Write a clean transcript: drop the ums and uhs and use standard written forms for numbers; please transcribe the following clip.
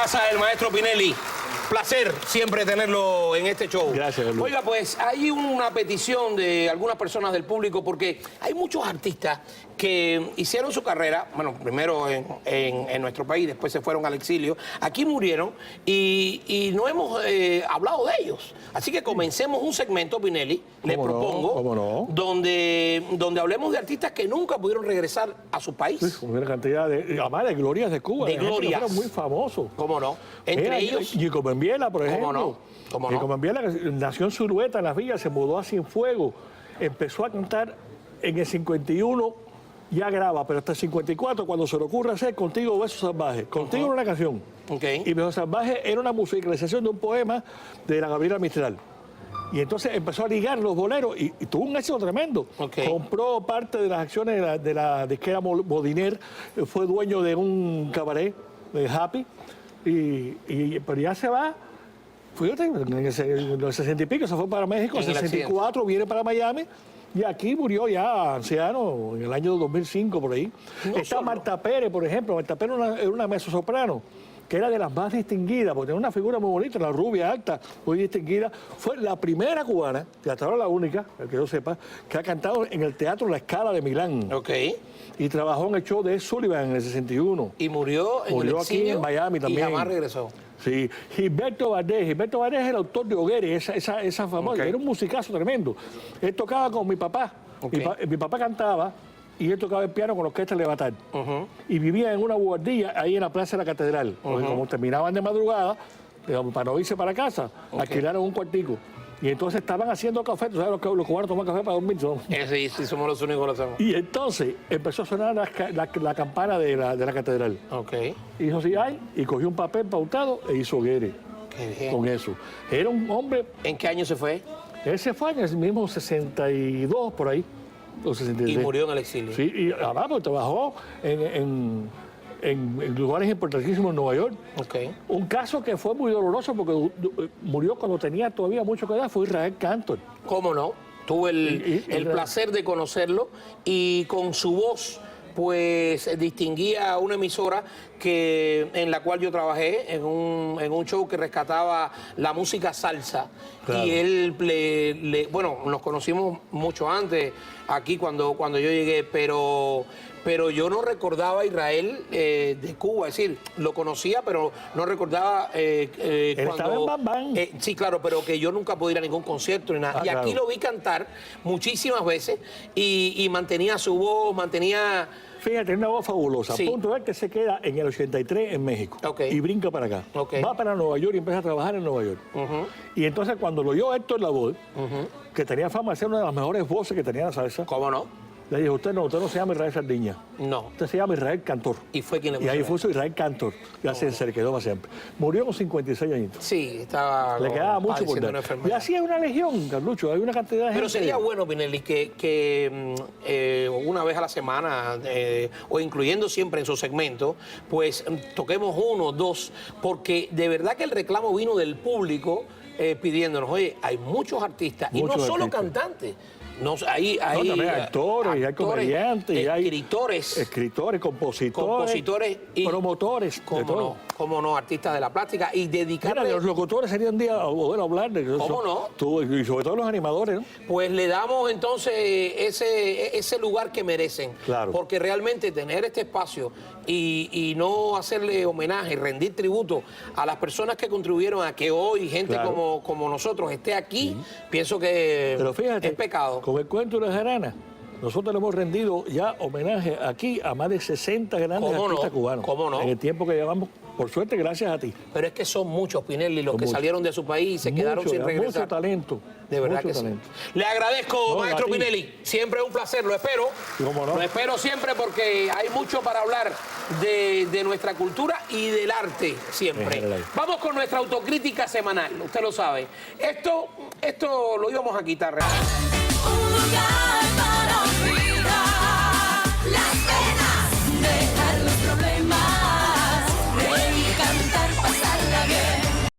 casa del maestro Pinelli. Placer siempre tenerlo en este show. Gracias, Luis. Oiga, pues hay una petición de algunas personas del público porque hay muchos artistas que hicieron su carrera, bueno, primero en nuestro país, después se fueron al exilio, aquí murieron y no hemos hablado de ellos. Así que comencemos un segmento, Pinelli, le propongo, donde hablemos de artistas que nunca pudieron regresar a su país. Sí, una cantidad además de glorias de Cuba. De glorias. Fueron muy famosos. ¿Cómo no? Entre ellos... Gico Membiela, por ejemplo. ¿Cómo no? ¿Cómo no? Gico Membiela nació en Zulueta, en las villas, se mudó a Cienfuegos, empezó a cantar en el 51, ya graba, pero hasta el 54, cuando se le ocurre hacer Contigo Beso Salvaje. Contigo era una canción. Y Beso Salvaje era una musicalización de un poema de la Gabriela Mistral. Y entonces empezó a ligar los boleros y tuvo un éxito tremendo. Compró parte de las acciones de la disquera Modiner, fue dueño de un cabaret, de Happy, pero ya se va. Fíjate, en los 60 y pico se fue para México, en el 64 viene para Miami. Y aquí murió ya anciano, en el año 2005, por ahí. Está Marta Pérez, por ejemplo. Marta Pérez era una mezzosoprano, que era de las más distinguidas, porque tenía una figura muy bonita, la rubia, alta, muy distinguida. Fue la primera cubana, y hasta ahora la única, el que yo sepa, que ha cantado en el Teatro La Scala de Milán. Y trabajó en el show de Sullivan en el 61. Y murió en el exilio, aquí en Miami también. Y jamás regresó. Sí, Gilberto Valdés es el autor de Hogueres, esa famosa, era un musicazo tremendo. Él tocaba con mi papá, mi papá cantaba y él tocaba el piano con la orquesta Levatar. Y vivía en una buhardilla ahí en la plaza de la catedral. Porque como terminaban de madrugada, para no irse para casa, alquilaron un cuartico. Y entonces estaban haciendo café, tú sabes los cubanos toman café para dormir. Sí, somos los únicos que lo hacemos. Y entonces empezó a sonar la campana de la catedral. Y dijo así, ay, y cogió un papel pautado e hizo Hogueres con eso. Era un hombre... ¿En qué año se fue? Él se fue en el mismo 62, por ahí. O 63. Y murió en el exilio. Sí, y además pues, trabajó en lugares importantísimos en Nueva York. Un caso que fue muy doloroso porque murió cuando tenía todavía mucho que dar fue Israel Cantor. ¿Cómo no? Tuve el placer de conocerlo y con su voz pues distinguía una emisora en la cual yo trabajé en un show que rescataba la música salsa. Y él, bueno, nos conocimos mucho antes aquí cuando yo llegué, pero yo no recordaba a Israel de Cuba, es decir, lo conocía, pero no recordaba cuando... Estaba en Bam Bam. Sí, claro, pero que yo nunca pude ir a ningún concierto ni nada. Y aquí lo vi cantar muchísimas veces y mantenía su voz, mantenía... Fíjate, una voz fabulosa. A punto de que se queda en el 83 en México y brinca para acá. Va para Nueva York y empieza a trabajar en Nueva York. Y entonces cuando lo oyó Héctor Lavoe, que tenía fama de ser una de las mejores voces que tenía la salsa. ¿Cómo no? Le dije, usted no se llama Israel Sardiña. No. Usted se llama Israel Cantor. Y fue quien le puso. Y ahí fue Israel Cantor. Ya se le quedó para siempre. Murió con 56 añitos. Sí, estaba... Le quedaba mucho por dar. Y así es una legión, Carlucho. Hay una cantidad de gente. Pero sería bueno, Pinelli, que una vez a la semana, o incluyendo siempre en su segmento, pues toquemos uno, dos, porque de verdad que el reclamo vino del público pidiéndonos, oye, hay muchos artistas, y no solo cantantes. No, hay también actores, y hay comediantes, y hay escritores, compositores y promotores. ¿Cómo no? Artistas de la plástica y dedicarle... Mira, los locutores sería un día bueno hablar de eso. ¿Cómo no? Y sobre todo los animadores, ¿no? Pues le damos entonces ese lugar que merecen. Claro. Porque realmente tener este espacio y no hacerle homenaje, rendir tributo a las personas que contribuyeron a que hoy gente como nosotros esté aquí, pienso que pero fíjate, es pecado. Con el cuento de la jarana, nosotros le hemos rendido ya homenaje aquí a más de 60 grandes artistas cubanos. ¿Cómo no? En el tiempo que llevamos, por suerte, gracias a ti. Pero es que son muchos, Pinelli, los que salieron de su país y se quedaron sin regresar. Mucho talento. De verdad que sí. Le agradezco, maestro Pinelli. Siempre un placer, lo espero. ¿Cómo no? Lo espero siempre porque hay mucho para hablar de nuestra cultura y del arte siempre. Vamos con nuestra autocrítica semanal, usted lo sabe. Esto lo íbamos a quitar realmente.